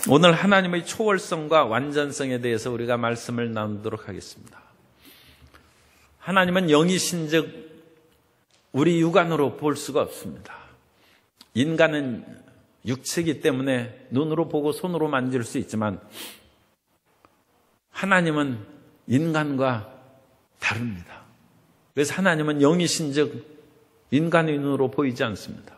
오늘 하나님의 초월성과 완전성에 대해서 우리가 말씀을 나누도록 하겠습니다. 하나님은 영이신즉 우리 육안으로 볼 수가 없습니다. 인간은 육체이기 때문에 눈으로 보고 손으로 만질 수 있지만 하나님은 인간과 다릅니다. 그래서 하나님은 영이신즉 인간의 눈으로 보이지 않습니다.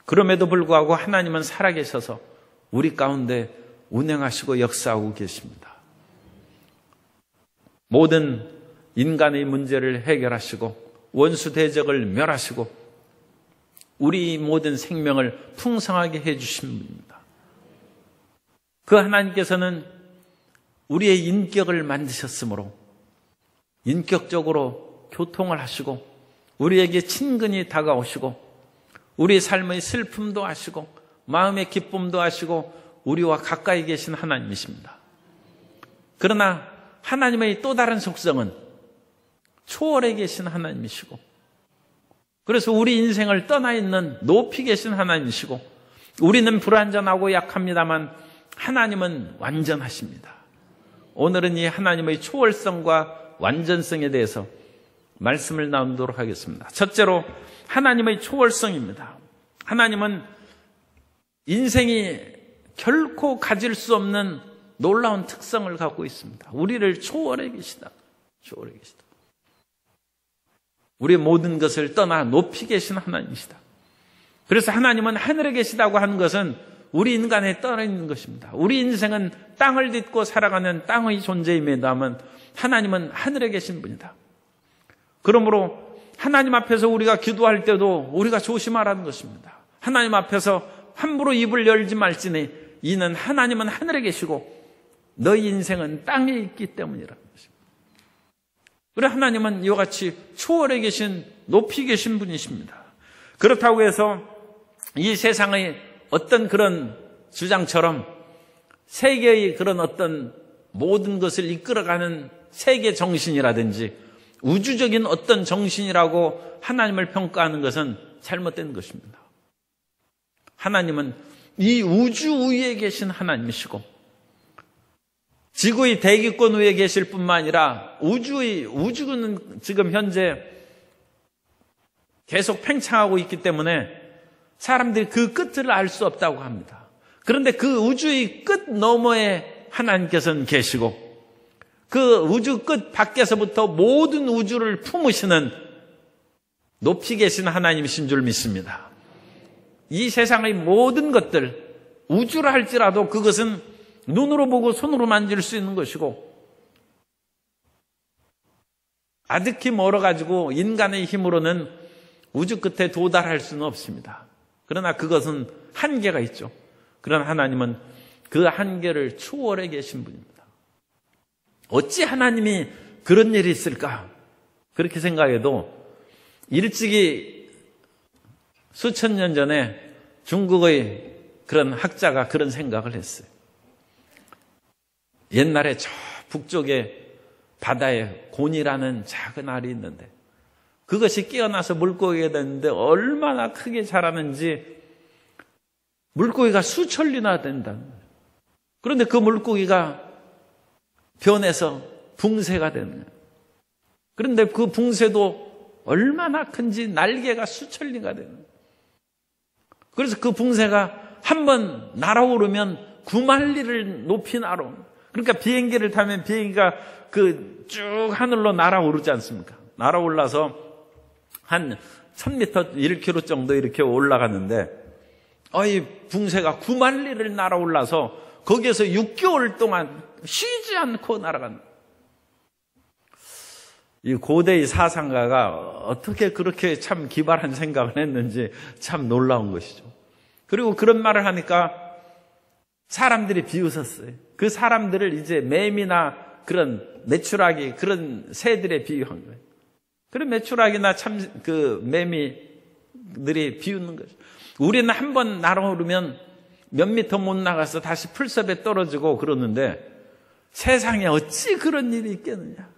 그럼에도 불구하고 하나님은 살아계셔서 우리 가운데 운행하시고 역사하고 계십니다. 모든 인간의 문제를 해결하시고 원수 대적을 멸하시고 우리 모든 생명을 풍성하게 해주신 분입니다. 그 하나님께서는 우리의 인격을 만드셨으므로 인격적으로 교통을 하시고 우리에게 친근히 다가오시고 우리의 삶의 슬픔도 아시고 마음의 기쁨도 아시고 우리와 가까이 계신 하나님이십니다. 그러나 하나님의 또 다른 속성은 초월해 계신 하나님이시고 그래서 우리 인생을 떠나 있는 높이 계신 하나님이시고 우리는 불완전하고 약합니다만 하나님은 완전하십니다. 오늘은 이 하나님의 초월성과 완전성에 대해서 말씀을 나누도록 하겠습니다. 첫째로 하나님의 초월성입니다. 하나님은 인생이 결코 가질 수 없는 놀라운 특성을 갖고 있습니다. 우리를 초월해 계시다. 초월해 계시다. 우리의 모든 것을 떠나 높이 계신 하나님이시다. 그래서 하나님은 하늘에 계시다고 하는 것은 우리 인간에 떠나 있는 것입니다. 우리 인생은 땅을 딛고 살아가는 땅의 존재임에다만 하나님은 하늘에 계신 분이다. 그러므로 하나님 앞에서 우리가 기도할 때도 우리가 조심하라는 것입니다. 하나님 앞에서 함부로 입을 열지 말지니 이는 하나님은 하늘에 계시고 너희 인생은 땅에 있기 때문이라는 것입니다. 그래 하나님은 이와 같이 초월해 계신 높이 계신 분이십니다. 그렇다고 해서 이 세상의 어떤 그런 주장처럼 세계의 그런 어떤 모든 것을 이끌어가는 세계 정신이라든지 우주적인 어떤 정신이라고 하나님을 평가하는 것은 잘못된 것입니다. 하나님은 이 우주 위에 계신 하나님이시고 지구의 대기권 위에 계실 뿐만 아니라 우주는 지금 현재 계속 팽창하고 있기 때문에 사람들이 그 끝을 알 수 없다고 합니다. 그런데 그 우주의 끝 너머에 하나님께서는 계시고 그 우주 끝 밖에서부터 모든 우주를 품으시는 높이 계신 하나님이신 줄 믿습니다. 이 세상의 모든 것들 우주라 할지라도 그것은 눈으로 보고 손으로 만질 수 있는 것이고 아득히 멀어가지고 인간의 힘으로는 우주 끝에 도달할 수는 없습니다. 그러나 그것은 한계가 있죠. 그러나 하나님은 그 한계를 초월해 계신 분입니다. 어찌 하나님이 그런 일이 있을까? 그렇게 생각해도 일찍이 수천 년 전에 중국의 그런 학자가 그런 생각을 했어요. 옛날에 저 북쪽에 바다에 곤이라는 작은 알이 있는데 그것이 깨어나서 물고기가 됐는데 얼마나 크게 자라는지 물고기가 수천리나 된다는 거예요. 그런데 그 물고기가 변해서 붕새가 되는 거예요. 그런데 그 붕새도 얼마나 큰지 날개가 수천리가 되는 거예요. 그래서 그 붕새가 한번 날아오르면 9만 리를 높이 날아오는 거예요. 그러니까 비행기를 타면 비행기가 그 쭉 하늘로 날아오르지 않습니까? 날아올라서 한 1000m, 1km 정도 이렇게 올라갔는데 이 붕새가 9만 리를 날아올라서 거기에서 6개월 동안 쉬지 않고 날아간다. 이 고대의 사상가가 어떻게 그렇게 참 기발한 생각을 했는지 참 놀라운 것이죠. 그리고 그런 말을 하니까 사람들이 비웃었어요. 그 사람들을 이제 매미나 그런 메추라기 그런 새들에 비유한 거예요. 그런 메추라기나 참 그 매미들이 비웃는 거죠. 우리는 한번 날아오르면 몇 미터 못 나가서 다시 풀섭에 떨어지고 그러는데 세상에 어찌 그런 일이 있겠느냐.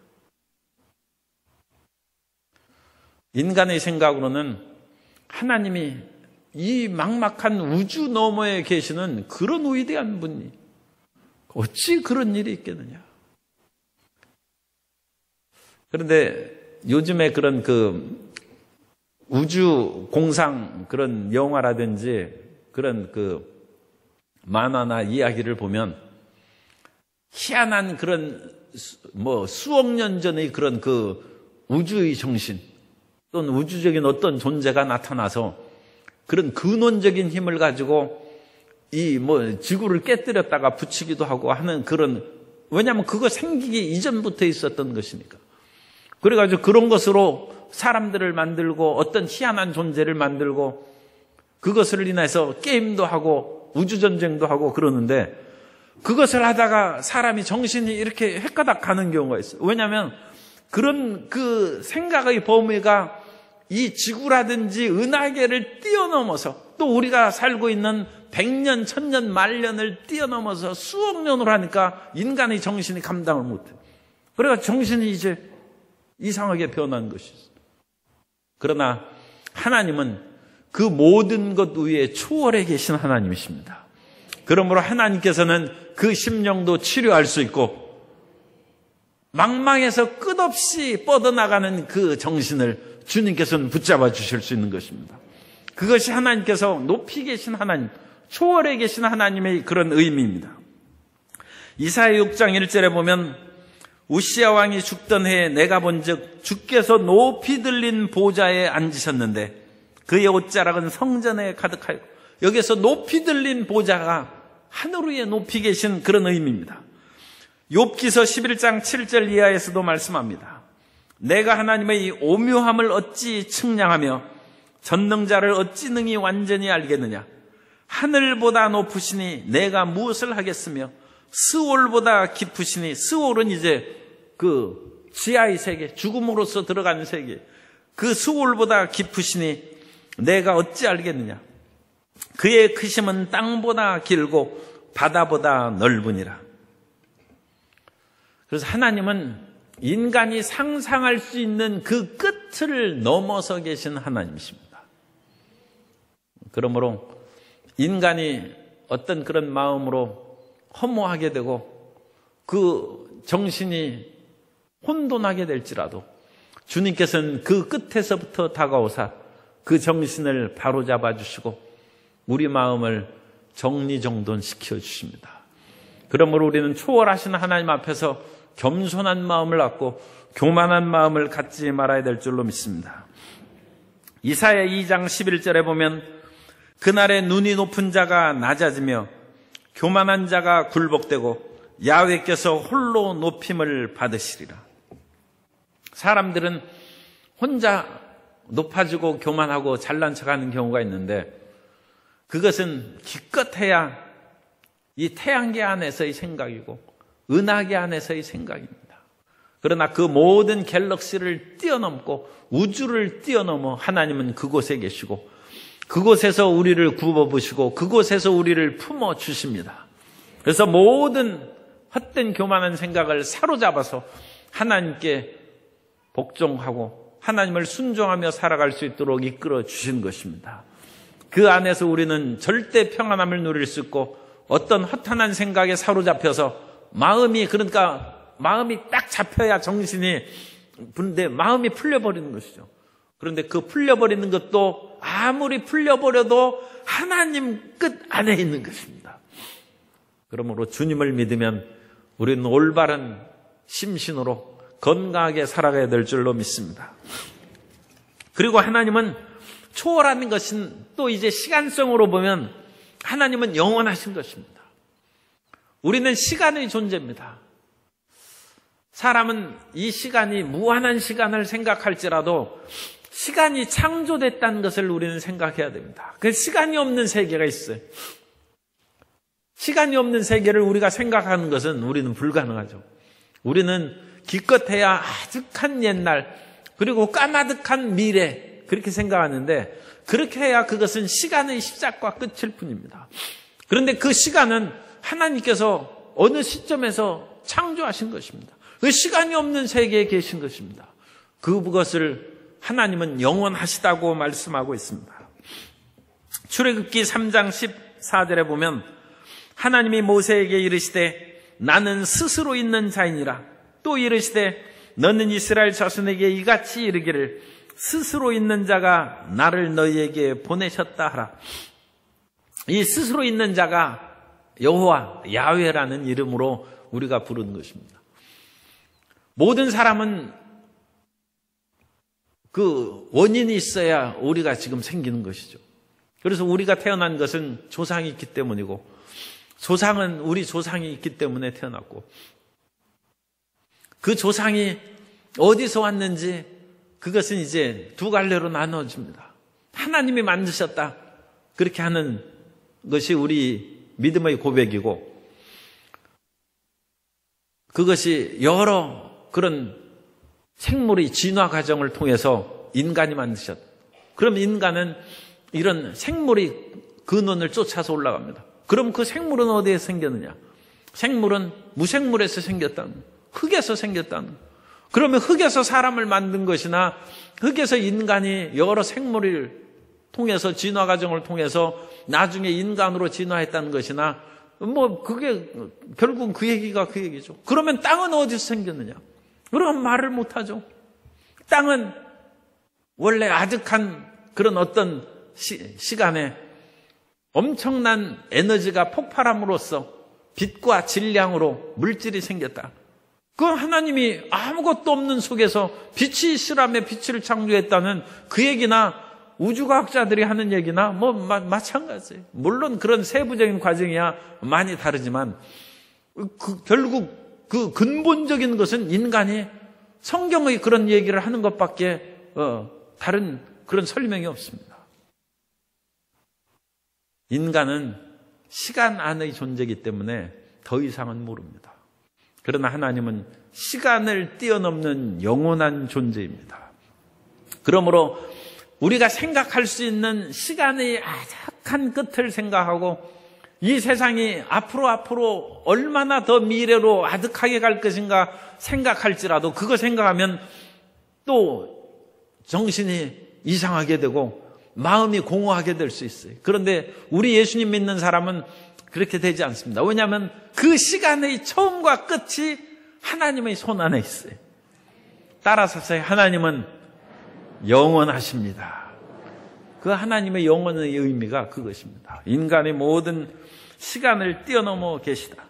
인간의 생각으로는 하나님이 이 막막한 우주 너머에 계시는 그런 위대한 분이 어찌 그런 일이 있겠느냐. 그런데 요즘에 그런 그 우주 공상 그런 영화라든지 그런 그 만화나 이야기를 보면 희한한 그런 수억 년 전의 그런 그 우주의 정신 또는 우주적인 어떤 존재가 나타나서 그런 근원적인 힘을 가지고 이 지구를 깨뜨렸다가 붙이기도 하고 하는 그런, 왜냐하면 그거 생기기 이전부터 있었던 것이니까. 그래가지고 그런 것으로 사람들을 만들고 어떤 희한한 존재를 만들고 그것을 인해서 게임도 하고 우주전쟁도 하고 그러는데, 그것을 하다가 사람이 정신이 이렇게 헷가닥 가는 경우가 있어요. 왜냐하면 그런 그 생각의 범위가 이 지구라든지 은하계를 뛰어넘어서 또 우리가 살고 있는 100년, 1000년, 만년을 뛰어넘어서 수억 년으로 하니까 인간의 정신이 감당을 못해요. 그래서 정신이 이제 이상하게 변한 것이죠. 그러나 하나님은 그 모든 것 위에 초월해 계신 하나님이십니다. 그러므로 하나님께서는 그 심령도 치료할 수 있고 망망에서 끝없이 뻗어나가는 그 정신을 주님께서는 붙잡아 주실 수 있는 것입니다. 그것이 하나님께서 높이 계신 하나님, 초월해 계신 하나님의 그런 의미입니다. 이사야 6장 1절에 보면 우시야 왕이 죽던 해에 내가 본즉 주께서 높이 들린 보좌에 앉으셨는데 그의 옷자락은 성전에 가득하여, 여기서 높이 들린 보좌가 하늘 위에 높이 계신 그런 의미입니다. 욥기서 11장 7절 이하에서도 말씀합니다. 내가 하나님의 오묘함을 어찌 측량하며 전능자를 어찌 능히 완전히 알겠느냐. 하늘보다 높으시니 내가 무엇을 하겠으며 스올보다 깊으시니, 스올은 이제 그 지하의 세계, 죽음으로서 들어가는 세계, 그 스올보다 깊으시니 내가 어찌 알겠느냐. 그의 크심은 땅보다 길고 바다보다 넓으니라. 그래서 하나님은 인간이 상상할 수 있는 그 끝을 넘어서 계신 하나님이십니다. 그러므로 인간이 어떤 그런 마음으로 허무하게 되고 그 정신이 혼돈하게 될지라도 주님께서는 그 끝에서부터 다가오사 그 정신을 바로잡아 주시고 우리 마음을 정리정돈시켜 주십니다. 그러므로 우리는 초월하신 하나님 앞에서 겸손한 마음을 갖고 교만한 마음을 갖지 말아야 될 줄로 믿습니다. 이사야 2장 11절에 보면 그날에 눈이 높은 자가 낮아지며 교만한 자가 굴복되고 야훼께서 홀로 높임을 받으시리라. 사람들은 혼자 높아지고 교만하고 잘난 척하는 경우가 있는데 그것은 기껏해야 이 태양계 안에서의 생각이고 은하계 안에서의 생각입니다. 그러나 그 모든 갤럭시를 뛰어넘고 우주를 뛰어넘어 하나님은 그곳에 계시고 그곳에서 우리를 굽어보시고 그곳에서 우리를 품어주십니다. 그래서 모든 헛된 교만한 생각을 사로잡아서 하나님께 복종하고 하나님을 순종하며 살아갈 수 있도록 이끌어 주신 것입니다. 그 안에서 우리는 절대 평안함을 누릴 수 있고 어떤 허탄한 생각에 사로잡혀서 마음이 딱 잡혀야 정신이 부는데 마음이 풀려버리는 것이죠. 그런데 그 풀려버리는 것도 아무리 풀려버려도 하나님 끝 안에 있는 것입니다. 그러므로 주님을 믿으면 우리는 올바른 심신으로 건강하게 살아가야 될 줄로 믿습니다. 그리고 하나님은 초월하는 것은 또 이제 시간성으로 보면 하나님은 영원하신 것입니다. 우리는 시간의 존재입니다. 사람은 이 시간이 무한한 시간을 생각할지라도 시간이 창조됐다는 것을 우리는 생각해야 됩니다. 그 시간이 없는 세계가 있어요. 시간이 없는 세계를 우리가 생각하는 것은 우리는 불가능하죠. 우리는 기껏해야 아득한 옛날 그리고 까마득한 미래 그렇게 생각하는데 그렇게 해야 그것은 시간의 시작과 끝일 뿐입니다. 그런데 그 시간은 하나님께서 어느 시점에서 창조하신 것입니다. 그 시간이 없는 세계에 계신 것입니다. 그것을 하나님은 영원하시다고 말씀하고 있습니다. 출애굽기 3장 14절에 보면 하나님이 모세에게 이르시되 나는 스스로 있는 자이니라. 또 이르시되 너는 이스라엘 자손에게 이같이 이르기를 스스로 있는 자가 나를 너희에게 보내셨다 하라. 이 스스로 있는 자가 여호와 야훼라는 이름으로 우리가 부르는 것입니다. 모든 사람은 그 원인이 있어야 우리가 지금 생기는 것이죠. 그래서 우리가 태어난 것은 조상이 있기 때문이고, 조상은 우리 조상이 있기 때문에 태어났고, 그 조상이 어디서 왔는지 그것은 이제 두 갈래로 나눠집니다. 하나님이 만드셨다, 그렇게 하는 것이 우리 믿음의 고백이고, 그것이 여러 그런 생물의 진화 과정을 통해서 인간이 만드셨다. 그럼 인간은 이런 생물의 근원을 쫓아서 올라갑니다. 그럼 그 생물은 어디에서 생겼느냐? 생물은 무생물에서 생겼다는 거예요. 흙에서 생겼다는 거예요. 그러면 흙에서 사람을 만든 것이나 흙에서 인간이 여러 생물을 통해서 진화 과정을 통해서 나중에 인간으로 진화했다는 것이나 그게 결국은 그 얘기가 그 얘기죠. 그러면 땅은 어디서 생겼느냐? 그러면 말을 못하죠. 땅은 원래 아득한 그런 어떤 시간에 엄청난 에너지가 폭발함으로써 빛과 질량으로 물질이 생겼다. 그 하나님이 아무것도 없는 속에서 빛이 있으라며 빛을 창조했다는 그 얘기나 우주과학자들이 하는 얘기나 마찬가지예요. 물론 그런 세부적인 과정이야 많이 다르지만 결국 그 근본적인 것은 인간이 성경의 그런 얘기를 하는 것밖에 다른 그런 설명이 없습니다. 인간은 시간 안의 존재이기 때문에 더 이상은 모릅니다. 그러나 하나님은 시간을 뛰어넘는 영원한 존재입니다. 그러므로 우리가 생각할 수 있는 시간의 아작한 끝을 생각하고 이 세상이 앞으로 얼마나 더 미래로 아득하게 갈 것인가 생각할지라도 그거 생각하면 또 정신이 이상하게 되고 마음이 공허하게 될 수 있어요. 그런데 우리 예수님 믿는 사람은 그렇게 되지 않습니다. 왜냐하면 그 시간의 처음과 끝이 하나님의 손 안에 있어요. 따라서 하나님은 영원하십니다. 그 하나님의 영원의 의미가 그것입니다. 인간의 모든 시간을 뛰어넘어 계시다.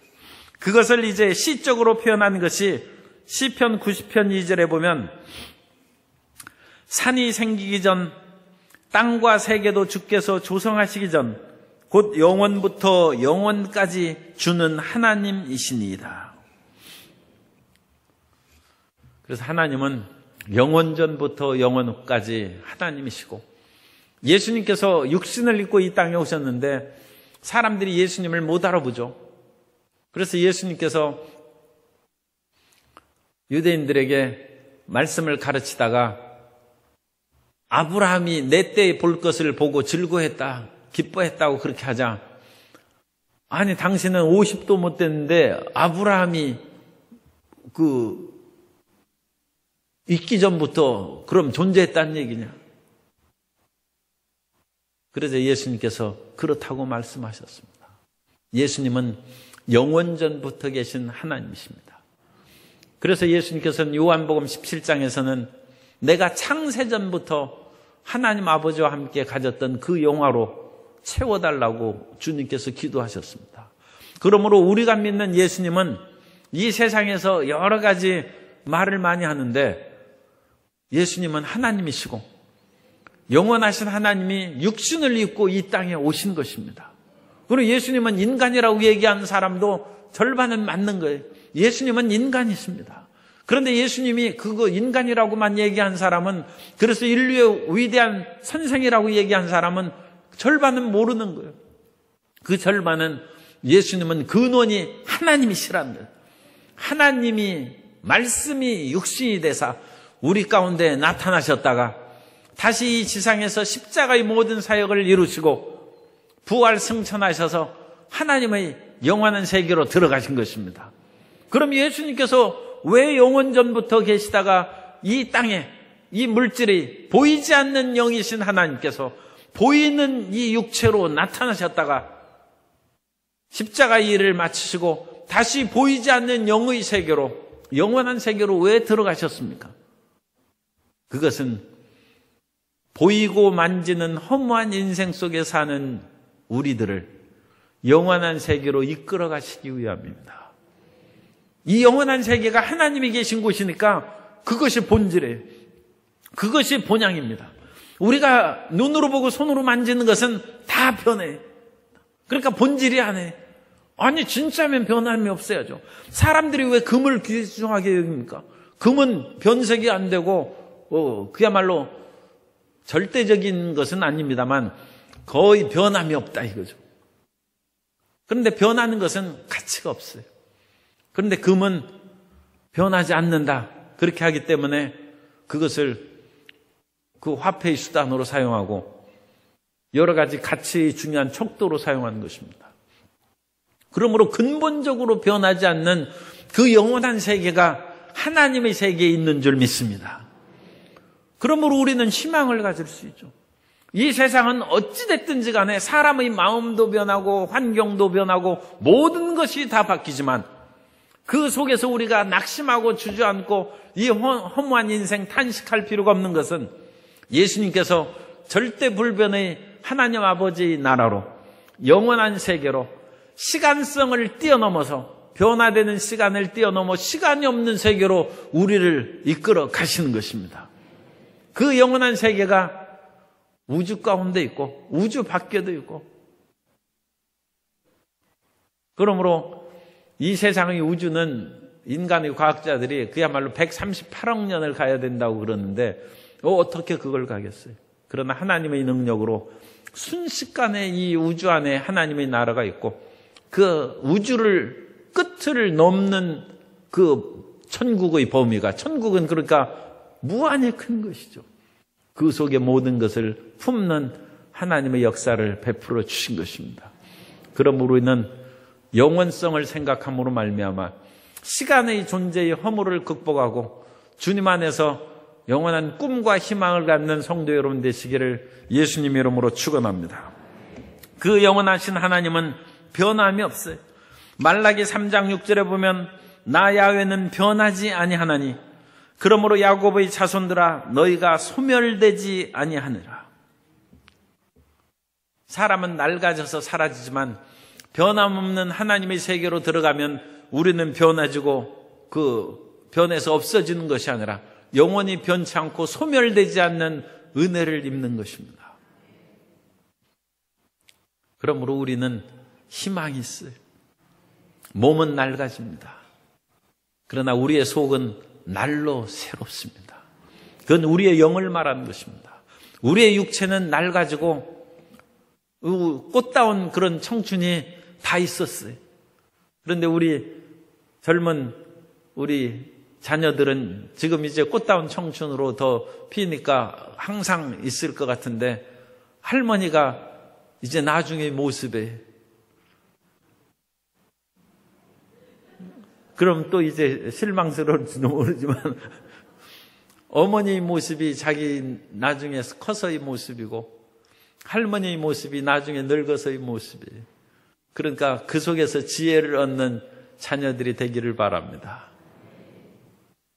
그것을 이제 시적으로 표현한 것이 시편 90편 2절에 보면 산이 생기기 전 땅과 세계도 주께서 조성하시기 전 곧 영원부터 영원까지 주는 하나님이시니이다. 그래서 하나님은 영원전부터 영원까지 하나님이시고 예수님께서 육신을 입고 이 땅에 오셨는데 사람들이 예수님을 못 알아보죠. 그래서 예수님께서 유대인들에게 말씀을 가르치다가 아브라함이 내 때에 볼 것을 보고 즐거워했다, 기뻐했다고 그렇게 하자. 아니 당신은 50도 못 됐는데 아브라함이 있기 전부터 그럼 존재했다는 얘기냐? 그래서 예수님께서 그렇다고 말씀하셨습니다. 예수님은 영원전부터 계신 하나님이십니다. 그래서 예수님께서는 요한복음 17장에서는 내가 창세전부터 하나님 아버지와 함께 가졌던 그 영화로 채워달라고 주님께서 기도하셨습니다. 그러므로 우리가 믿는 예수님은 이 세상에서 여러 가지 말을 많이 하는데 예수님은 하나님이시고 영원하신 하나님이 육신을 입고 이 땅에 오신 것입니다. 그리고 예수님은 인간이라고 얘기하는 사람도 절반은 맞는 거예요. 예수님은 인간이십니다. 그런데 예수님이 그거 인간이라고만 얘기한 사람은, 그래서 인류의 위대한 선생이라고 얘기한 사람은 절반은 모르는 거예요. 그 절반은 예수님은 근원이 하나님이시라는 거예요. 하나님이 말씀이 육신이 되사 우리 가운데 나타나셨다가 다시 이 지상에서 십자가의 모든 사역을 이루시고 부활 승천하셔서 하나님의 영원한 세계로 들어가신 것입니다. 그럼 예수님께서 왜 영원전부터 계시다가 이 땅에 이 물질이 보이지 않는 영이신 하나님께서 보이는 이 육체로 나타나셨다가 십자가의 일을 마치시고 다시 보이지 않는 영의 세계로, 영원한 세계로 왜 들어가셨습니까? 그것은 보이고 만지는 허무한 인생 속에 사는 우리들을 영원한 세계로 이끌어 가시기 위함입니다. 이 영원한 세계가 하나님이 계신 곳이니까 그것이 본질이에요. 그것이 본향입니다. 우리가 눈으로 보고 손으로 만지는 것은 다 변해. 그러니까 본질이 안 해. 아니 진짜면 변함이 없어야죠. 사람들이 왜 금을 귀중하게 여깁니까? 금은 변색이 안 되고 그야말로 절대적인 것은 아닙니다만 거의 변함이 없다 이거죠. 그런데 변하는 것은 가치가 없어요. 그런데 금은 변하지 않는다. 그렇게 하기 때문에 그것을 그 화폐의 수단으로 사용하고 여러 가지 가치 중요한 척도로 사용하는 것입니다. 그러므로 근본적으로 변하지 않는 그 영원한 세계가 하나님의 세계에 있는 줄 믿습니다. 그러므로 우리는 희망을 가질 수 있죠. 이 세상은 어찌됐든지 간에 사람의 마음도 변하고 환경도 변하고 모든 것이 다 바뀌지만 그 속에서 우리가 낙심하고 주저앉고 이 허무한 인생 탄식할 필요가 없는 것은 예수님께서 절대 불변의 하나님 아버지의 나라로 영원한 세계로 시간성을 뛰어넘어서 변화되는 시간을 뛰어넘어 시간이 없는 세계로 우리를 이끌어 가시는 것입니다. 그 영원한 세계가 우주 가운데 있고 우주 밖에도 있고 그러므로 이 세상의 우주는 인간의 과학자들이 그야말로 138억 년을 가야 된다고 그러는데 어떻게 그걸 가겠어요? 그러나 하나님의 능력으로 순식간에 이 우주 안에 하나님의 나라가 있고 그 우주를 끝을 넘는 그 천국의 범위가 천국은 그러니까 무한히 큰 것이죠. 그 속에 모든 것을 품는 하나님의 역사를 베풀어 주신 것입니다. 그러므로 우리는 영원성을 생각함으로 말미암아 시간의 존재의 허물을 극복하고 주님 안에서 영원한 꿈과 희망을 갖는 성도 여러분 되시기를 예수님 이름으로 축원합니다. 그 영원하신 하나님은 변함이 없어요. 말라기 3장 6절에 보면 나 야훼는 변하지 아니하나니 그러므로 야곱의 자손들아 너희가 소멸되지 아니하느라. 사람은 낡아져서 사라지지만 변함없는 하나님의 세계로 들어가면 우리는 변해지고 그 변해서 없어지는 것이 아니라 영원히 변치 않고 소멸되지 않는 은혜를 입는 것입니다. 그러므로 우리는 희망이 있어요. 몸은 낡아집니다. 그러나 우리의 속은 날로 새롭습니다. 그건 우리의 영을 말하는 것입니다. 우리의 육체는 낡아지고 꽃다운 그런 청춘이 다 있었어요. 그런데 우리 젊은 우리 자녀들은 지금 이제 꽃다운 청춘으로 더 피니까 항상 있을 것 같은데 할머니가 이제 나중의 모습에 그럼 또 이제 실망스러울지도 모르지만 어머니의 모습이 자기 나중에 커서의 모습이고 할머니의 모습이 나중에 늙어서의 모습이에요. 그러니까 그 속에서 지혜를 얻는 자녀들이 되기를 바랍니다.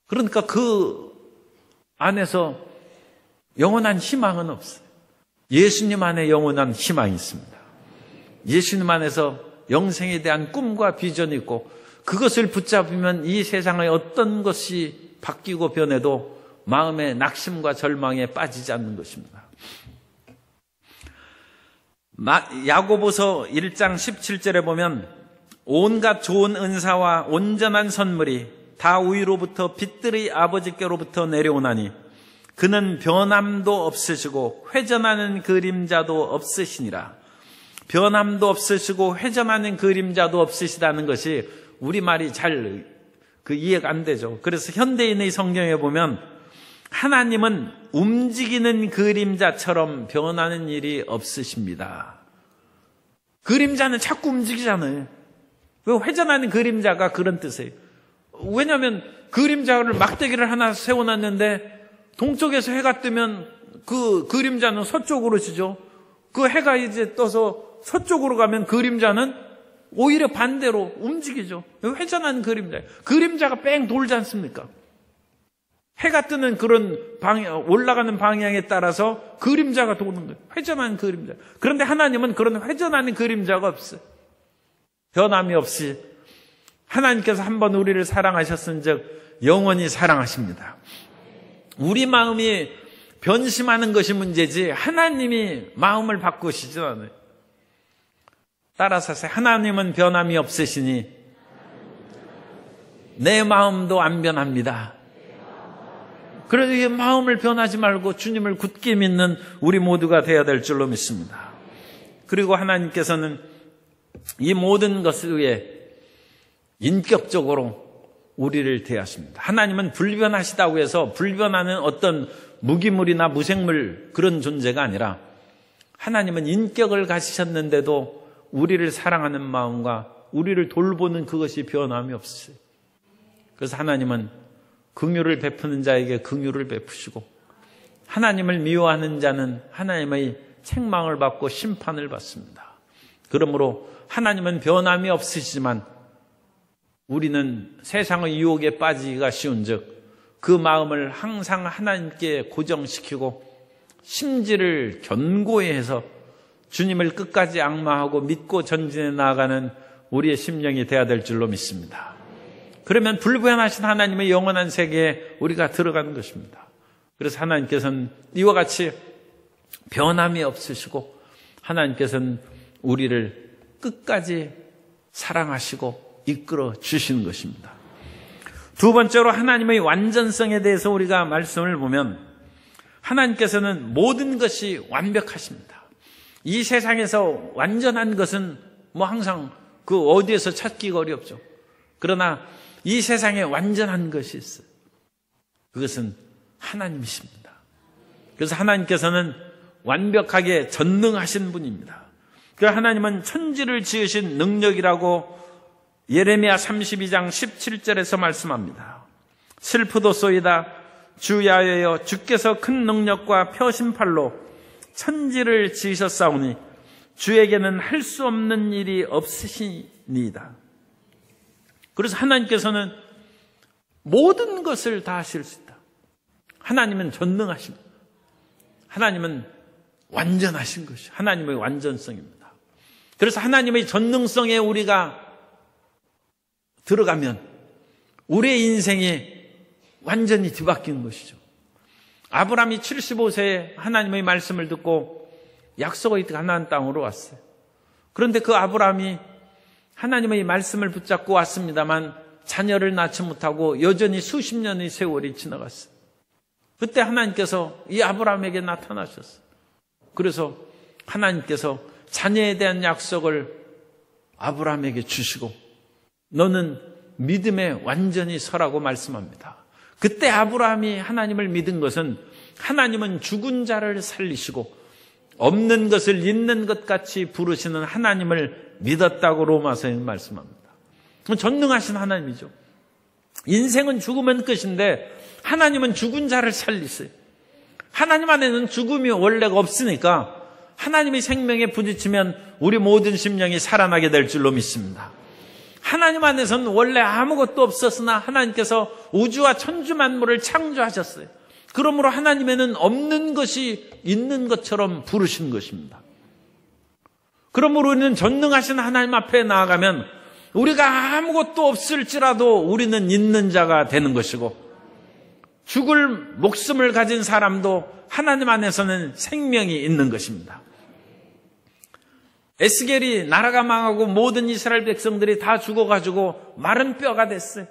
그러니까 그 안에서 영원한 희망은 없어요. 예수님 안에 영원한 희망이 있습니다. 예수님 안에서 영생에 대한 꿈과 비전이 있고 그것을 붙잡으면 이 세상의 어떤 것이 바뀌고 변해도 마음의 낙심과 절망에 빠지지 않는 것입니다. 야고보서 1장 17절에 보면 온갖 좋은 은사와 온전한 선물이 다 위로부터 빛들의 아버지께로부터 내려오나니 그는 변함도 없으시고 회전하는 그림자도 없으시니라. 변함도 없으시고 회전하는 그림자도 없으시다는 것이 우리말이 잘 이해가 안 되죠. 그래서 현대인의 성경에 보면 하나님은 움직이는 그림자처럼 변하는 일이 없으십니다. 그림자는 자꾸 움직이잖아요. 왜 회전하는 그림자가 그런 뜻이에요. 왜냐하면 그림자를 막대기를 하나 세워놨는데 동쪽에서 해가 뜨면 그 그림자는 서쪽으로 지죠. 그 해가 이제 떠서 서쪽으로 가면 그림자는 오히려 반대로 움직이죠. 회전하는 그림자. 그림자가 뺑 돌지 않습니까? 해가 뜨는 그런 방향, 올라가는 방향에 따라서 그림자가 도는 거예요. 회전하는 그림자. 그런데 하나님은 그런 회전하는 그림자가 없어요. 변함이 없이 하나님께서 한번 우리를 사랑하셨은즉 영원히 사랑하십니다. 우리 마음이 변심하는 것이 문제지 하나님이 마음을 바꾸시지 않아요. 따라서 하나님은 변함이 없으시니 내 마음도 안 변합니다. 그래서 이 마음을 변하지 말고 주님을 굳게 믿는 우리 모두가 되어야 될 줄로 믿습니다. 그리고 하나님께서는 이 모든 것을 위해 인격적으로 우리를 대하십니다. 하나님은 불변하시다고 해서 불변하는 어떤 무기물이나 무생물 그런 존재가 아니라 하나님은 인격을 가지셨는데도 우리를 사랑하는 마음과 우리를 돌보는 그것이 변함이 없어요. 그래서 하나님은 긍휼을 베푸는 자에게 긍휼을 베푸시고 하나님을 미워하는 자는 하나님의 책망을 받고 심판을 받습니다. 그러므로 하나님은 변함이 없으시지만 우리는 세상의 유혹에 빠지기가 쉬운즉 그 마음을 항상 하나님께 고정시키고 심지를 견고히 해서 주님을 끝까지 앙망하고 믿고 전진해 나아가는 우리의 심령이 되어야 될 줄로 믿습니다. 그러면 불변하신 하나님의 영원한 세계에 우리가 들어가는 것입니다. 그래서 하나님께서는 이와 같이 변함이 없으시고 하나님께서는 우리를 끝까지 사랑하시고 이끌어 주시는 것입니다. 두 번째로 하나님의 완전성에 대해서 우리가 말씀을 보면 하나님께서는 모든 것이 완벽하십니다. 이 세상에서 완전한 것은 항상 그 어디에서 찾기가 어렵죠. 그러나 이 세상에 완전한 것이 있어요. 그것은 하나님이십니다. 그래서 하나님께서는 완벽하게 전능하신 분입니다. 그 하나님은 천지를 지으신 능력이라고 예레미야 32장 17절에서 말씀합니다. 슬프도소이다 주 야훼여 주께서 큰 능력과 펴신 팔로 천지를 지으셨사오니 주에게는 할 수 없는 일이 없으시니이다. 그래서 하나님께서는 모든 것을 다 하실 수 있다. 하나님은 전능하십니다. 하나님은 완전하신 것이 하나님의 완전성입니다. 그래서 하나님의 전능성에 우리가 들어가면 우리의 인생이 완전히 뒤바뀌는 것이죠. 아브라함이 75세에 하나님의 말씀을 듣고 약속의 가나안 땅으로 왔어요. 그런데 그 아브라함이 하나님의 말씀을 붙잡고 왔습니다만 자녀를 낳지 못하고 여전히 수십 년의 세월이 지나갔어요. 그때 하나님께서 이 아브라함에게 나타나셨어요. 그래서 하나님께서 자녀에 대한 약속을 아브라함에게 주시고 너는 믿음에 완전히 서라고 말씀합니다. 그때 아브라함이 하나님을 믿은 것은 하나님은 죽은 자를 살리시고 없는 것을 있는 것 같이 부르시는 하나님을 믿었다고 로마서에 말씀합니다. 전능하신 하나님이죠. 인생은 죽으면 끝인데 하나님은 죽은 자를 살리세요. 하나님 안에는 죽음이 원래가 없으니까 하나님의 생명에 부딪히면 우리 모든 심령이 살아나게 될 줄로 믿습니다. 하나님 안에서는 원래 아무것도 없었으나 하나님께서 우주와 천주 만물을 창조하셨어요. 그러므로 하나님에는 없는 것이 있는 것처럼 부르신 것입니다. 그러므로 우리는 전능하신 하나님 앞에 나아가면 우리가 아무것도 없을지라도 우리는 있는 자가 되는 것이고 죽을 목숨을 가진 사람도 하나님 안에서는 생명이 있는 것입니다. 에스겔이 나라가 망하고 모든 이스라엘 백성들이 다 죽어가지고 마른 뼈가 됐어요.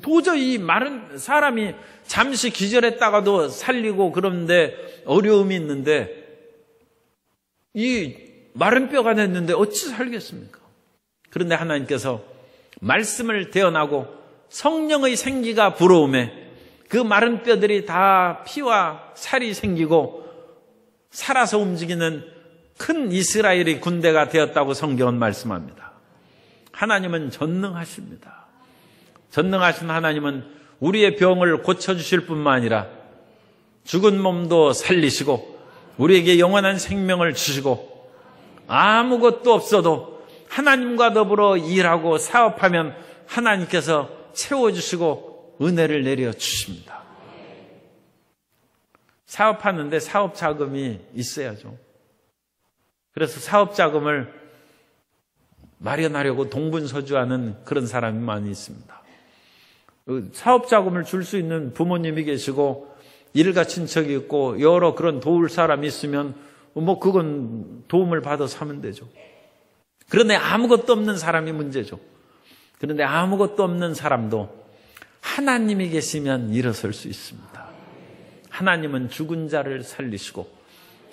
도저히 마른 사람이 잠시 기절했다가도 살리고 그런데 어려움이 있는데 이 마른 뼈가 됐는데 어찌 살겠습니까? 그런데 하나님께서 말씀을 대언하고 성령의 생기가 불어오매 그 마른 뼈들이 다 피와 살이 생기고 살아서 움직이는 큰 이스라엘의 군대가 되었다고 성경은 말씀합니다. 하나님은 전능하십니다. 전능하신 하나님은 우리의 병을 고쳐주실 뿐만 아니라 죽은 몸도 살리시고 우리에게 영원한 생명을 주시고 아무것도 없어도 하나님과 더불어 일하고 사업하면 하나님께서 채워주시고 은혜를 내려주십니다. 사업하는데 사업 자금이 있어야죠. 그래서 사업 자금을 마련하려고 동분서주하는 그런 사람이 많이 있습니다. 사업 자금을 줄 수 있는 부모님이 계시고 일가 친척이 있고 여러 그런 도울 사람이 있으면 뭐 그건 도움을 받아서 하면 되죠. 그런데 아무것도 없는 사람이 문제죠. 그런데 아무것도 없는 사람도 하나님이 계시면 일어설 수 있습니다. 하나님은 죽은 자를 살리시고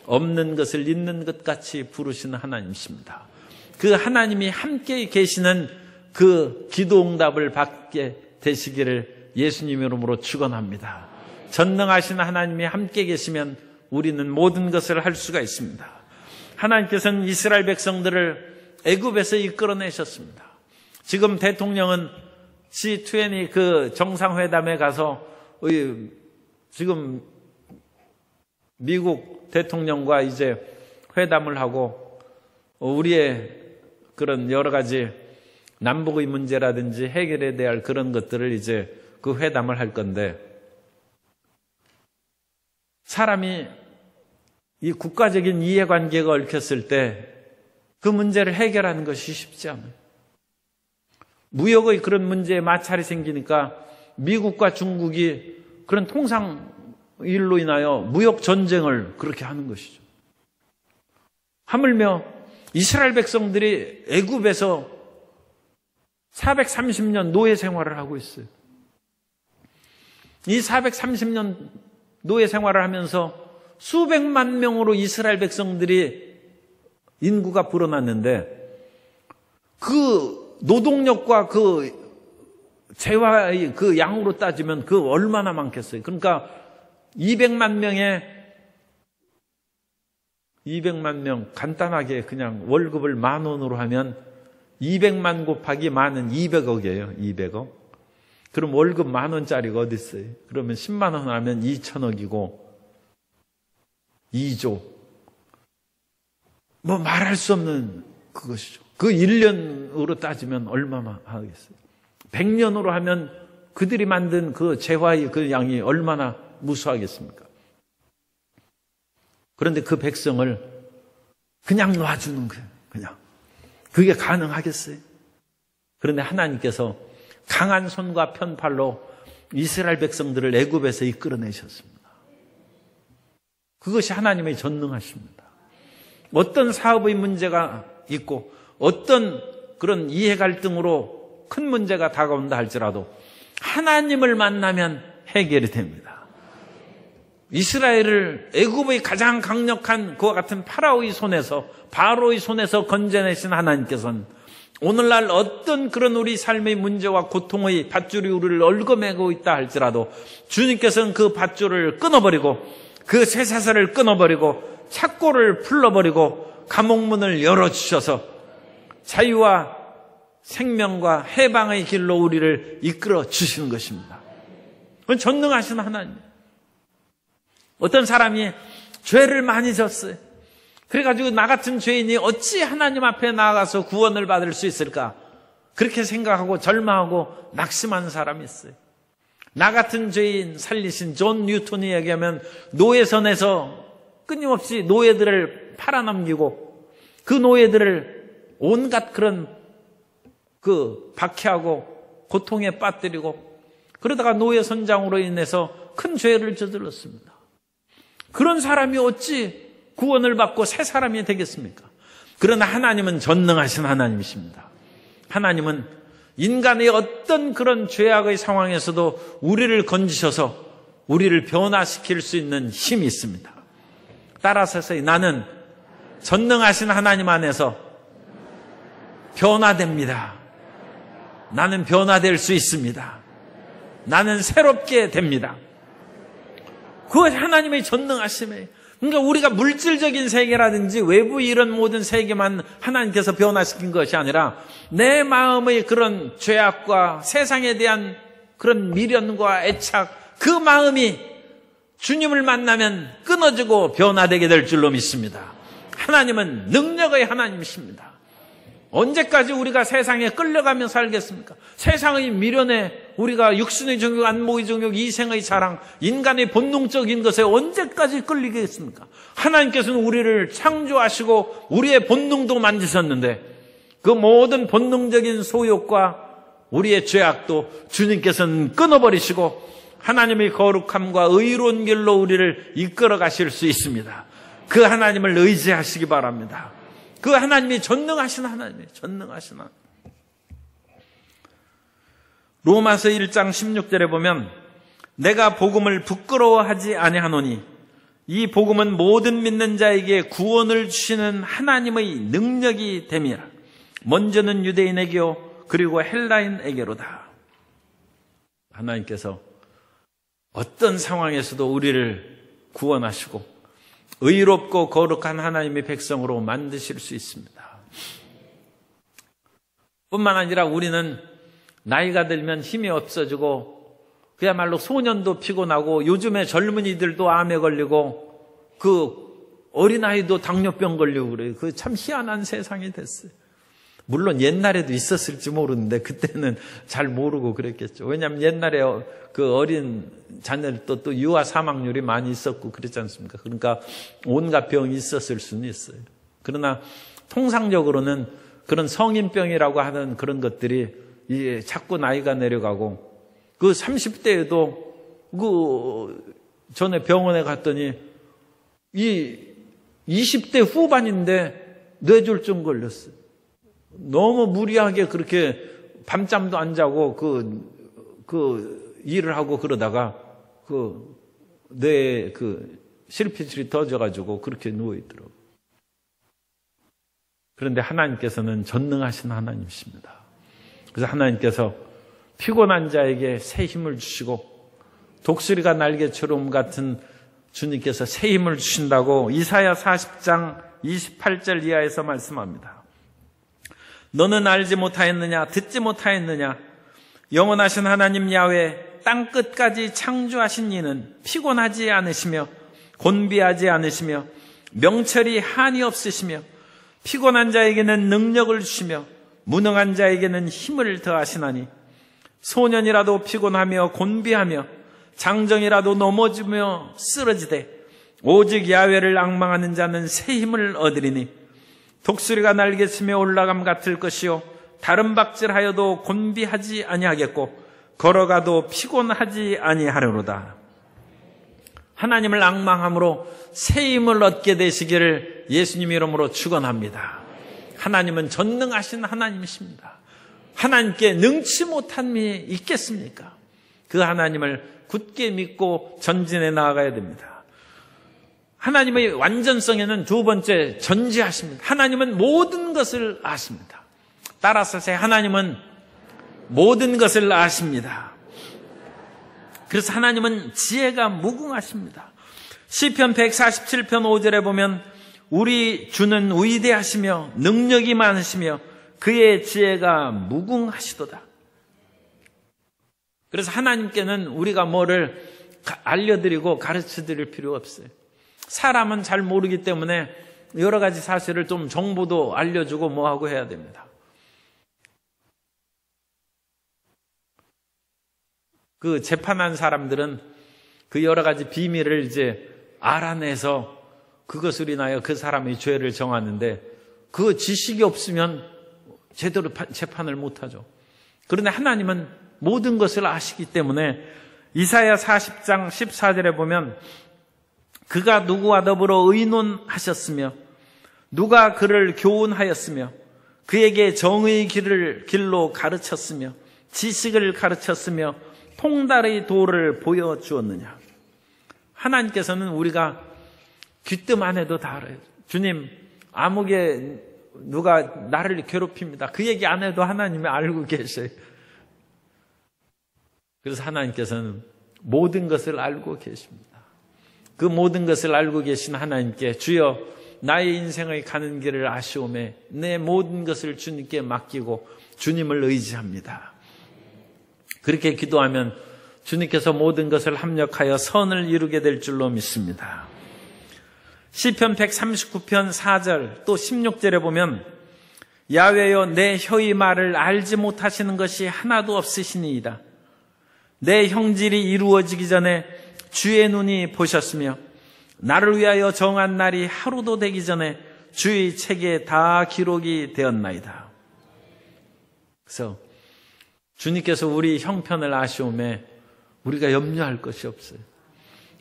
없는 것을 있는 것 같이 부르시는 하나님이십니다. 그 하나님이 함께 계시는 그 기도 응답을 받게 되시기를 예수님 이름으로 축원합니다. 전능하신 하나님이 함께 계시면 우리는 모든 것을 할 수가 있습니다. 하나님께서는 이스라엘 백성들을 애굽에서 이끌어내셨습니다. 지금 대통령은 G20 그 정상회담에 가서 지금 미국 대통령과 이제 회담을 하고 우리의 그런 여러 가지 남북의 문제라든지 해결해야 될 그런 것들을 이제 그 회담을 할 건데, 사람이 이 국가적인 이해관계가 얽혔을 때 그 문제를 해결하는 것이 쉽지 않아요. 무역의 그런 문제에 마찰이 생기니까 미국과 중국이 그런 통상 일로 인하여 무역 전쟁을 그렇게 하는 것이죠. 하물며 이스라엘 백성들이 애굽에서 430년 노예 생활을 하고 있어요. 이 430년 노예 생활을 하면서 수백만 명으로 이스라엘 백성들이 인구가 불어났는데 그 노동력과 그 재화의 그 양으로 따지면 그 얼마나 많겠어요. 그러니까 200만 명 간단하게 그냥 월급을 10,000원으로 하면 200만 곱하기 만은 200억이에요. 200억. 그럼 월급 10,000원짜리가 어디 있어요? 그러면 10만 원 하면 2,000억이고 2조. 뭐 말할 수 없는 그것이죠. 그 1년으로 따지면 얼마나 하겠어요? 100년으로 하면 그들이 만든 그 재화의 그 양이 얼마나 무수하겠습니까? 그런데 그 백성을 그냥 놔주는 거예요. 그냥. 그게 가능하겠어요? 그런데 하나님께서 강한 손과 편팔로 이스라엘 백성들을 애굽에서 이끌어내셨습니다. 그것이 하나님의 전능하십니다. 어떤 사업의 문제가 있고 어떤 그런 이해 갈등으로 큰 문제가 다가온다 할지라도 하나님을 만나면 해결이 됩니다. 이스라엘을 애굽의 가장 강력한 그와 같은 파라오의 손에서, 바로의 손에서 건져내신 하나님께서는 오늘날 어떤 그런 우리 삶의 문제와 고통의 밧줄이 우리를 얽어매고 있다 할지라도 주님께서는 그 밧줄을 끊어버리고 그 쇠사슬을 끊어버리고 착고를 풀어버리고 감옥문을 열어주셔서 자유와 생명과 해방의 길로 우리를 이끌어 주시는 것입니다. 그건 전능하신 하나님. 어떤 사람이 죄를 많이 졌어요. 그래가지고 나 같은 죄인이 어찌 하나님 앞에 나아가서 구원을 받을 수 있을까? 그렇게 생각하고 절망하고 낙심하는 사람이 있어요. 나 같은 죄인 살리신 존 뉴턴이 얘기하면 노예선에서 끊임없이 노예들을 팔아넘기고 그 노예들을 온갖 그런 그 박해하고 고통에 빠뜨리고 그러다가 노예 선장으로 인해서 큰 죄를 저질렀습니다. 그런 사람이 어찌 구원을 받고 새 사람이 되겠습니까? 그러나 하나님은 전능하신 하나님이십니다. 하나님은 인간의 어떤 그런 죄악의 상황에서도 우리를 건지셔서 우리를 변화시킬 수 있는 힘이 있습니다. 따라서 나는 전능하신 하나님 안에서 변화됩니다. 나는 변화될 수 있습니다. 나는 새롭게 됩니다. 그것이 하나님의 전능하심이에요. 그러니까 우리가 물질적인 세계라든지 외부 이런 모든 세계만 하나님께서 변화시킨 것이 아니라 내 마음의 그런 죄악과 세상에 대한 그런 미련과 애착, 그 마음이 주님을 만나면 끊어지고 변화되게 될 줄로 믿습니다. 하나님은 능력의 하나님이십니다. 언제까지 우리가 세상에 끌려가며 살겠습니까? 세상의 미련에 우리가 육신의 정욕, 안목의 정욕, 이생의 자랑, 인간의 본능적인 것에 언제까지 끌리겠습니까? 하나님께서는 우리를 창조하시고 우리의 본능도 만드셨는데 그 모든 본능적인 소욕과 우리의 죄악도 주님께서는 끊어버리시고 하나님의 거룩함과 의로운 길로 우리를 이끌어 가실 수 있습니다. 그 하나님을 의지하시기 바랍니다. 그 하나님이 전능하신 하나님이에요. 전능하신 하나님. 로마서 1장 16절에 보면 내가 복음을 부끄러워하지 아니하노니 이 복음은 모든 믿는 자에게 구원을 주시는 하나님의 능력이 됨이라. 먼저는 유대인에게요 그리고 헬라인에게로다. 하나님께서 어떤 상황에서도 우리를 구원하시고 의롭고 거룩한 하나님의 백성으로 만드실 수 있습니다. 뿐만 아니라 우리는 나이가 들면 힘이 없어지고 그야말로 소년도 피곤하고 요즘에 젊은이들도 암에 걸리고 그 어린아이도 당뇨병 걸리고 그래요. 그 참 희한한 세상이 됐어요. 물론 옛날에도 있었을지 모르는데 그때는 잘 모르고 그랬겠죠. 왜냐하면 옛날에 그 어린 자녀들도 또 유아 사망률이 많이 있었고 그랬지 않습니까? 그러니까 온갖 병이 있었을 수는 있어요. 그러나 통상적으로는 그런 성인병이라고 하는 그런 것들이 이제 자꾸 나이가 내려가고 그 30대에도 그 전에 병원에 갔더니 이 20대 후반인데 뇌졸중 걸렸어요. 너무 무리하게 그렇게 밤잠도 안 자고 그 일을 하고 그러다가 그 뇌에 그 실핏줄이 터져가지고 그렇게 누워있더라고요. 그런데 하나님께서는 전능하신 하나님이십니다. 그래서 하나님께서 피곤한 자에게 새 힘을 주시고 독수리가 날개처럼 같은 주님께서 새 힘을 주신다고 이사야 40장 28절 이하에서 말씀합니다. 너는 알지 못하였느냐 듣지 못하였느냐 영원하신 하나님 야훼 땅끝까지 창조하신 이는 피곤하지 않으시며 곤비하지 않으시며 명철이 한이 없으시며 피곤한 자에게는 능력을 주시며 무능한 자에게는 힘을 더하시나니 소년이라도 피곤하며 곤비하며 장정이라도 넘어지며 쓰러지되 오직 야훼를 앙망하는 자는 새 힘을 얻으리니 독수리가 날개치며 올라감 같을 것이요 다른 박질하여도 곤비하지 아니하겠고 걸어가도 피곤하지 아니하려로다. 하나님을 앙망함으로 새 힘을 얻게 되시기를 예수님 이름으로 축원합니다. 하나님은 전능하신 하나님이십니다. 하나님께 능치 못함이 있겠습니까? 그 하나님을 굳게 믿고 전진해 나아가야 됩니다. 하나님의 완전성에는 두 번째 전지하십니다. 하나님은 모든 것을 아십니다. 따라서 하나님은 모든 것을 아십니다. 그래서 하나님은 지혜가 무궁하십니다. 시편 147편 5절에 보면 우리 주는 위대하시며 능력이 많으시며 그의 지혜가 무궁하시도다. 그래서 하나님께는 우리가 뭐를 알려드리고 가르쳐드릴 필요 없어요. 사람은 잘 모르기 때문에 여러 가지 사실을 좀 정보도 알려주고 뭐하고 해야 됩니다. 그 재판한 사람들은 그 여러 가지 비밀을 이제 알아내서 그것을 인하여 그 사람의 죄를 정하는데 그 지식이 없으면 제대로 재판을 못하죠. 그런데 하나님은 모든 것을 아시기 때문에 이사야 40장 14절에 보면 그가 누구와 더불어 의논하셨으며 누가 그를 교훈하였으며 그에게 정의의 길로 가르쳤으며 지식을 가르쳤으며 통달의 도를 보여주었느냐. 하나님께서는 우리가 귀뜸 안 해도 다 알아요. 주님, 아무개 누가 나를 괴롭힙니다. 그 얘기 안 해도 하나님이 알고 계셔요. 그래서 하나님께서는 모든 것을 알고 계십니다. 그 모든 것을 알고 계신 하나님께 주여 나의 인생의 가는 길을 아시오매 내 모든 것을 주님께 맡기고 주님을 의지합니다. 그렇게 기도하면 주님께서 모든 것을 합력하여 선을 이루게 될 줄로 믿습니다. 시편 139편 4절 또 16절에 보면 야훼여 내 혀의 말을 알지 못하시는 것이 하나도 없으시니이다. 내 형질이 이루어지기 전에 주의 눈이 보셨으며 나를 위하여 정한 날이 하루도 되기 전에 주의 책에 다 기록이 되었나이다. 그래서 주님께서 우리 형편을 아시오매 우리가 염려할 것이 없어요.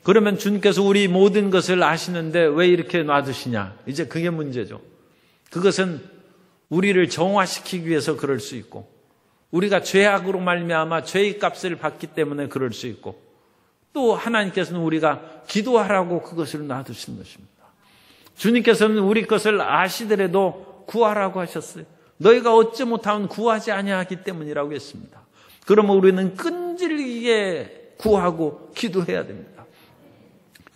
그러면 주님께서 우리 모든 것을 아시는데 왜 이렇게 놔두시냐? 이제 그게 문제죠. 그것은 우리를 정화시키기 위해서 그럴 수 있고, 우리가 죄악으로 말미암아 죄의 값을 받기 때문에 그럴 수 있고, 또 하나님께서는 우리가 기도하라고 그것을 놔두신 것입니다. 주님께서는 우리 것을 아시더라도 구하라고 하셨어요. 너희가 얻지 못하면 구하지 아니하기 때문이라고 했습니다. 그러면 우리는 끈질기게 구하고 기도해야 됩니다.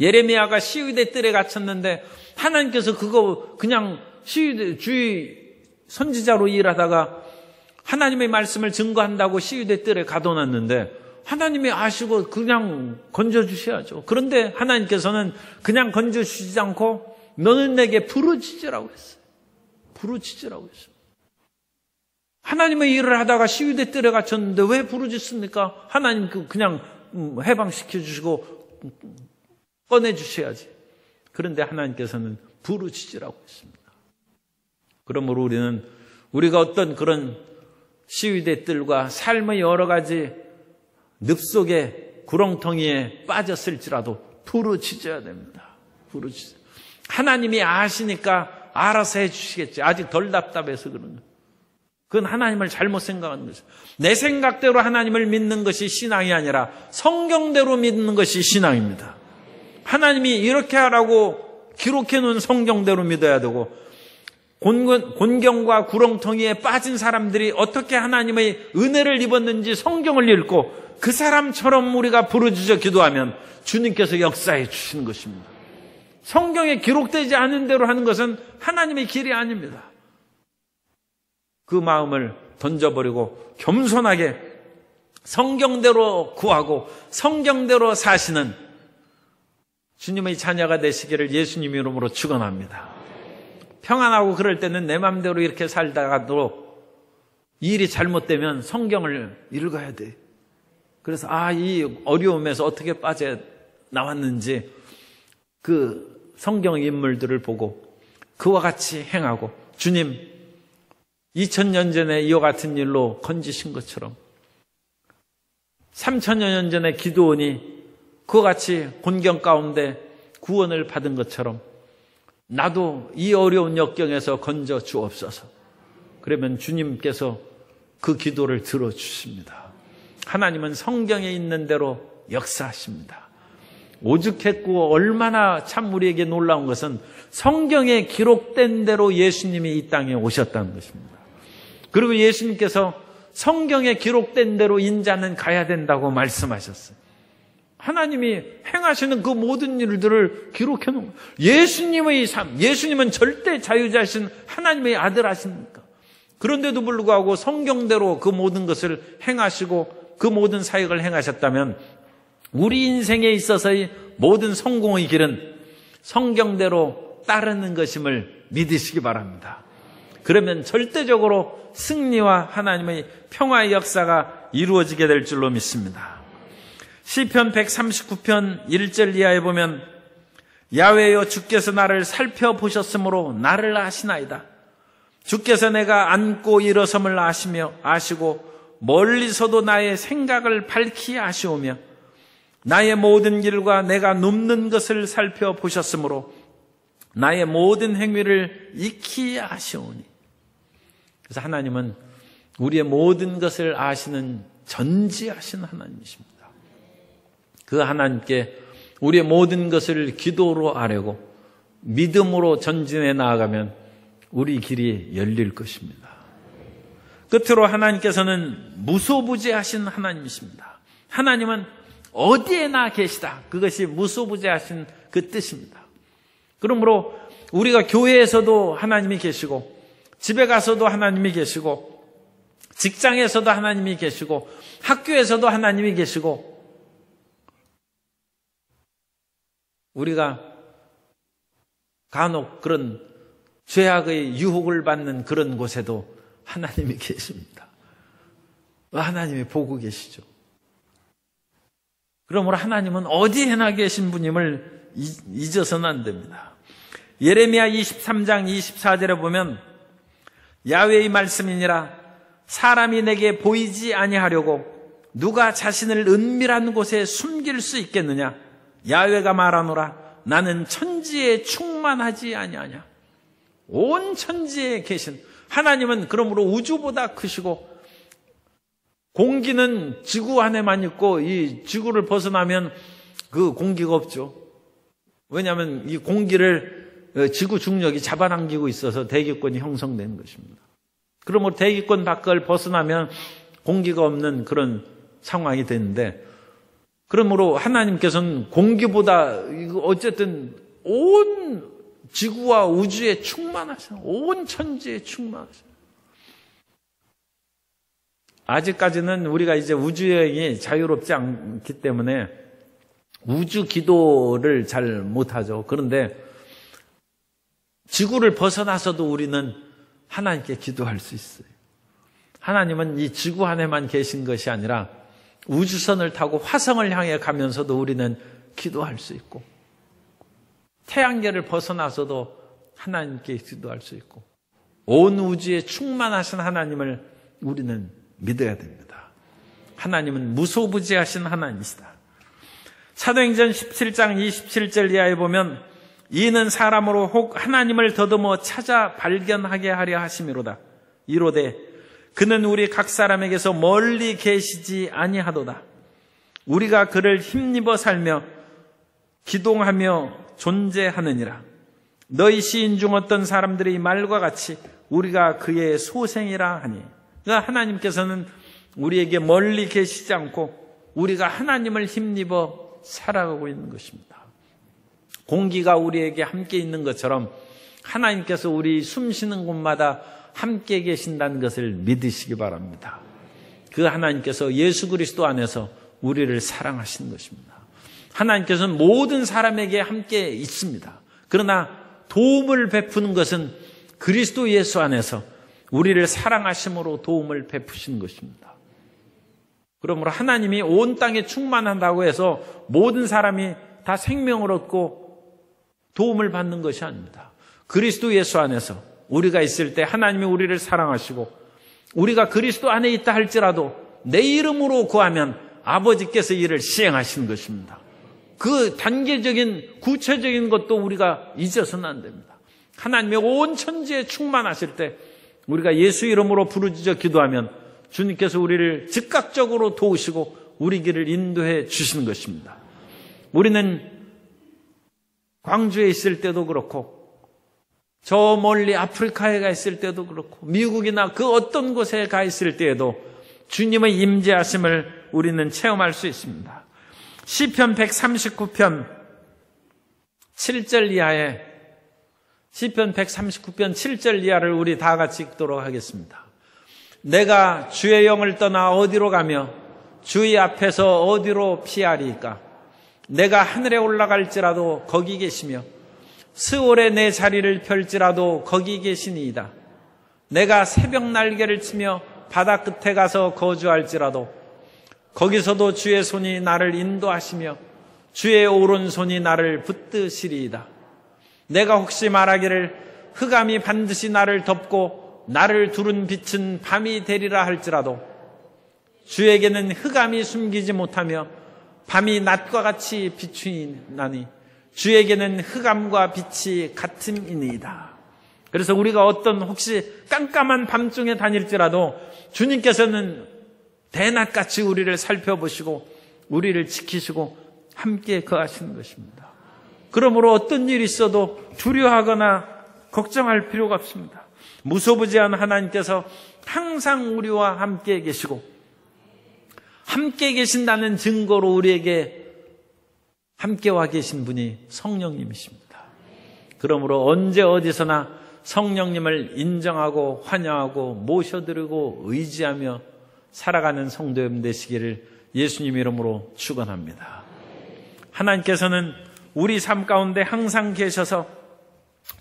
예레미야가 시위대 뜰에 갇혔는데 하나님께서 그거 그냥 시위대 주의 선지자로 일하다가 하나님의 말씀을 증거한다고 시위대 뜰에 가둬놨는데 하나님이 아시고 그냥 건져주셔야죠. 그런데 하나님께서는 그냥 건져주시지 않고 너는 내게 부르짖으라고 했어요. 부르짖으라고 했어요. 하나님의 일을 하다가 시위대 뜰에 갇혔는데 왜 부르짖습니까? 하나님 그냥 해방시켜 주시고 꺼내 주셔야지. 그런데 하나님께서는 부르짖으라고 했습니다. 그러므로 우리는 우리가 어떤 그런 시위대 뜰과 삶의 여러 가지 늪 속에 구렁텅이에 빠졌을지라도 부르짖어야 됩니다. 부르짖어야. 하나님이 아시니까 알아서 해주시겠지. 아직 덜 답답해서 그런 거예요. 그건 하나님을 잘못 생각하는 거죠. 내 생각대로 하나님을 믿는 것이 신앙이 아니라 성경대로 믿는 것이 신앙입니다. 하나님이 이렇게 하라고 기록해 놓은 성경대로 믿어야 되고, 곤경과 구렁텅이에 빠진 사람들이 어떻게 하나님의 은혜를 입었는지 성경을 읽고 그 사람처럼 우리가 부르짖어 기도하면 주님께서 역사해 주시는 것입니다. 성경에 기록되지 않은 대로 하는 것은 하나님의 길이 아닙니다. 그 마음을 던져버리고 겸손하게 성경대로 구하고 성경대로 사시는 주님의 자녀가 되시기를 예수님 이름으로 축원합니다. 평안하고 그럴 때는 내 마음대로 이렇게 살다가도 일이 잘못되면 성경을 읽어야 돼. 그래서 이 어려움에서 어떻게 빠져나왔는지 그 성경의 인물들을 보고 그와 같이 행하고, 주님 2000년 전에 이와 같은 일로 건지신 것처럼 3000년 전에 기드온이 그와 같이 곤경 가운데 구원을 받은 것처럼 나도 이 어려운 역경에서 건져 주옵소서. 그러면 주님께서 그 기도를 들어주십니다. 하나님은 성경에 있는 대로 역사하십니다. 오죽했고 얼마나 참 우리에게 놀라운 것은 성경에 기록된 대로 예수님이 이 땅에 오셨다는 것입니다. 그리고 예수님께서 성경에 기록된 대로 인자는 가야 된다고 말씀하셨어요. 하나님이 행하시는 그 모든 일들을 기록해 놓은 거예요. 예수님의 삶, 예수님은 절대 자유자신 하나님의 아들 아십니까? 그런데도 불구하고 성경대로 그 모든 것을 행하시고 그 모든 사역을 행하셨다면 우리 인생에 있어서의 모든 성공의 길은 성경대로 따르는 것임을 믿으시기 바랍니다. 그러면 절대적으로 승리와 하나님의 평화의 역사가 이루어지게 될 줄로 믿습니다. 시편 139편 1절 이하에 보면 야훼여 주께서 나를 살펴보셨으므로 나를 아시나이다. 주께서 내가 앉고 일어섬을 아시고 멀리서도 나의 생각을 밝히 아시오며 나의 모든 길과 내가 눕는 것을 살펴보셨으므로 나의 모든 행위를 익히 아시오니. 그래서 하나님은 우리의 모든 것을 아시는 전지하신 하나님이십니다. 그 하나님께 우리의 모든 것을 기도로 아뢰고 믿음으로 전진해 나아가면 우리 길이 열릴 것입니다. 끝으로 하나님께서는 무소부재하신 하나님이십니다. 하나님은 어디에나 계시다. 그것이 무소부재하신 그 뜻입니다. 그러므로 우리가 교회에서도 하나님이 계시고 집에 가서도 하나님이 계시고 직장에서도 하나님이 계시고 학교에서도 하나님이 계시고 우리가 간혹 그런 죄악의 유혹을 받는 그런 곳에도 하나님이 계십니다. 하나님이 보고 계시죠. 그러므로 하나님은 어디에나 계신 분임을 잊어서는 안 됩니다. 예레미야 23장 24절에 보면 야훼의 말씀이니라 사람이 내게 보이지 아니하려고 누가 자신을 은밀한 곳에 숨길 수 있겠느냐. 야훼가 말하노라 나는 천지에 충만하지 아니하냐. 온 천지에 계신 하나님은 그러므로 우주보다 크시고 공기는 지구 안에만 있고 이 지구를 벗어나면 그 공기가 없죠. 왜냐하면 이 공기를 지구 중력이 잡아당기고 있어서 대기권이 형성되는 것입니다. 그러므로 대기권 밖을 벗어나면 공기가 없는 그런 상황이 되는데, 그러므로 하나님께서는 공기보다 어쨌든 온 지구와 우주에 충만하셔. 온 천지에 충만하셔. 아직까지는 우리가 이제 우주여행이 자유롭지 않기 때문에 우주 기도를 잘 못하죠. 그런데 지구를 벗어나서도 우리는 하나님께 기도할 수 있어요. 하나님은 이 지구 안에만 계신 것이 아니라 우주선을 타고 화성을 향해 가면서도 우리는 기도할 수 있고, 태양계를 벗어나서도 하나님께 기도할 수 있고, 온 우주에 충만하신 하나님을 우리는 믿어야 됩니다. 하나님은 무소부지하신 하나님이시다. 사도행전 17장 27절 이하에 보면 이는 사람으로 혹 하나님을 더듬어 찾아 발견하게 하려 하심이로다. 이로되 그는 우리 각 사람에게서 멀리 계시지 아니하도다. 우리가 그를 힘입어 살며 기동하며 존재하느니라. 너희 시인 중 어떤 사람들이 말과 같이 우리가 그의 소생이라 하니. 그러니까 하나님께서는 우리에게 멀리 계시지 않고 우리가 하나님을 힘입어 살아가고 있는 것입니다. 공기가 우리에게 함께 있는 것처럼 하나님께서 우리 숨 쉬는 곳마다 함께 계신다는 것을 믿으시기 바랍니다. 그 하나님께서 예수 그리스도 안에서 우리를 사랑하시는 것입니다. 하나님께서는 모든 사람에게 함께 있습니다. 그러나 도움을 베푸는 것은 그리스도 예수 안에서 우리를 사랑하심으로 도움을 베푸시는 것입니다. 그러므로 하나님이 온 땅에 충만한다고 해서 모든 사람이 다 생명을 얻고 도움을 받는 것이 아닙니다. 그리스도 예수 안에서 우리가 있을 때 하나님이 우리를 사랑하시고, 우리가 그리스도 안에 있다 할지라도 내 이름으로 구하면 아버지께서 이를 시행하시는 것입니다. 그 단계적인 구체적인 것도 우리가 잊어서는 안 됩니다. 하나님의 온 천지에 충만하실 때 우리가 예수 이름으로 부르짖어 기도하면 주님께서 우리를 즉각적으로 도우시고 우리 길을 인도해 주시는 것입니다. 우리는 광주에 있을 때도 그렇고 저 멀리 아프리카에 가 있을 때도 그렇고 미국이나 그 어떤 곳에 가 있을 때에도 주님의 임재하심을 우리는 체험할 수 있습니다. 시편 139편 7절 이하에 시편 139편 7절 이하를 우리 다 같이 읽도록 하겠습니다. 내가 주의 영을 떠나 어디로 가며 주의 앞에서 어디로 피하리이까. 내가 하늘에 올라갈지라도 거기 계시며 스올에 내 자리를 펼지라도 거기 계시니이다. 내가 새벽 날개를 치며 바다 끝에 가서 거주할지라도 거기서도 주의 손이 나를 인도하시며 주의 오른손이 나를 붙드시리이다. 내가 혹시 말하기를 흑암이 반드시 나를 덮고 나를 두른 빛은 밤이 되리라 할지라도 주에게는 흑암이 숨기지 못하며 밤이 낮과 같이 비추이나니 주에게는 흑암과 빛이 같음이니이다. 그래서 우리가 어떤 혹시 깜깜한 밤중에 다닐지라도 주님께서는 대낮같이 우리를 살펴보시고 우리를 지키시고 함께 거하시는 것입니다. 그러므로 어떤 일이 있어도 두려워하거나 걱정할 필요가 없습니다. 무소부지한 하나님께서 항상 우리와 함께 계시고 함께 계신다는 증거로 우리에게 함께와 계신 분이 성령님이십니다. 그러므로 언제 어디서나 성령님을 인정하고 환영하고 모셔드리고 의지하며 살아가는 성도 여러분 되시기를 예수님 이름으로 축원합니다. 하나님께서는 우리 삶 가운데 항상 계셔서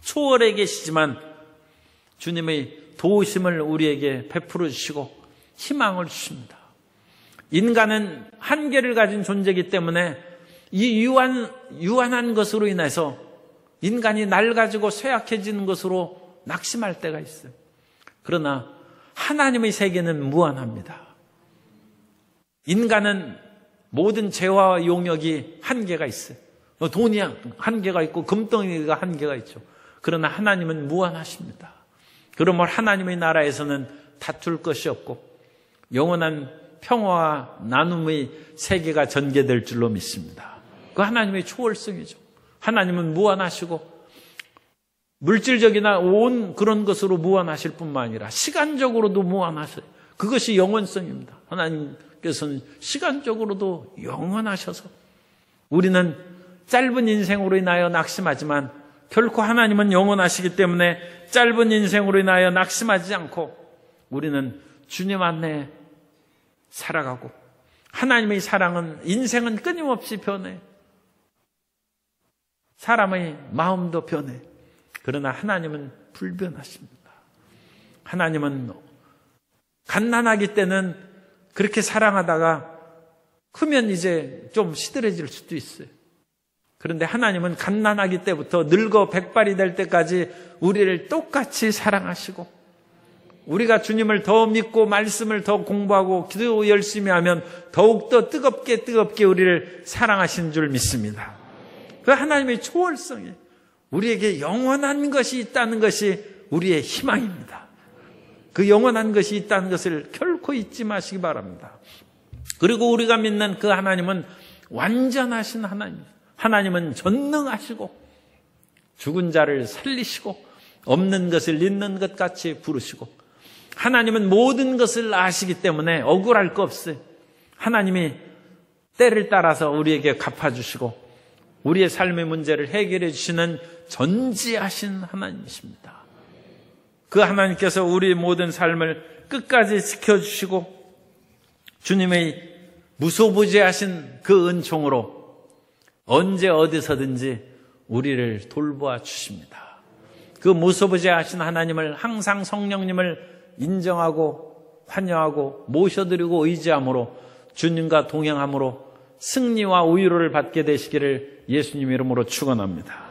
초월해 계시지만 주님의 도우심을 우리에게 베풀어 주시고 희망을 주십니다. 인간은 한계를 가진 존재이기 때문에 이 유한한 것으로 인해서 인간이 낡아지고 쇠약해지는 것으로 낙심할 때가 있어요. 그러나 하나님의 세계는 무한합니다. 인간은 모든 재화와 용역이 한계가 있어요. 돈이 한계가 있고 금덩이가 한계가 있죠. 그러나 하나님은 무한하십니다. 그러므로 하나님의 나라에서는 다툴 것이 없고 영원한 평화와 나눔의 세계가 전개될 줄로 믿습니다. 그 하나님의 초월성이죠. 하나님은 무한하시고 물질적이나 온 그런 것으로 무한하실 뿐만 아니라 시간적으로도 무한하셔요. 그것이 영원성입니다. 하나님께서는 시간적으로도 영원하셔서 우리는 짧은 인생으로 인하여 낙심하지만 결코 하나님은 영원하시기 때문에 짧은 인생으로 인하여 낙심하지 않고 우리는 주님 안에 살아가고 하나님의 사랑은 인생은 끊임없이 변해. 사람의 마음도 변해. 그러나 하나님은 불변하십니다. 하나님은 갓난아기 때는 그렇게 사랑하다가 크면 이제 좀 시들해질 수도 있어요. 그런데 하나님은 갓난아기 때부터 늙어 백발이 될 때까지 우리를 똑같이 사랑하시고 우리가 주님을 더 믿고 말씀을 더 공부하고 기도 열심히 하면 더욱더 뜨겁게 우리를 사랑하신 줄 믿습니다. 그 하나님의 초월성이 우리에게 영원한 것이 있다는 것이 우리의 희망입니다. 그 영원한 것이 있다는 것을 결코 잊지 마시기 바랍니다. 그리고 우리가 믿는 그 하나님은 완전하신 하나님입니다. 하나님은 전능하시고 죽은 자를 살리시고 없는 것을 있는 것 같이 부르시고 하나님은 모든 것을 아시기 때문에 억울할 거 없어요. 하나님이 때를 따라서 우리에게 갚아주시고 우리의 삶의 문제를 해결해 주시는 전지하신 하나님이십니다. 그 하나님께서 우리의 모든 삶을 끝까지 지켜주시고 주님의 무소부재하신 그 은총으로 언제 어디서든지 우리를 돌보아 주십니다. 그 무소부재하신 하나님을 항상 성령님을 인정하고 환영하고 모셔드리고 의지함으로 주님과 동행함으로 승리와 우위를 받게 되시기를 예수님 이름으로 축원합니다.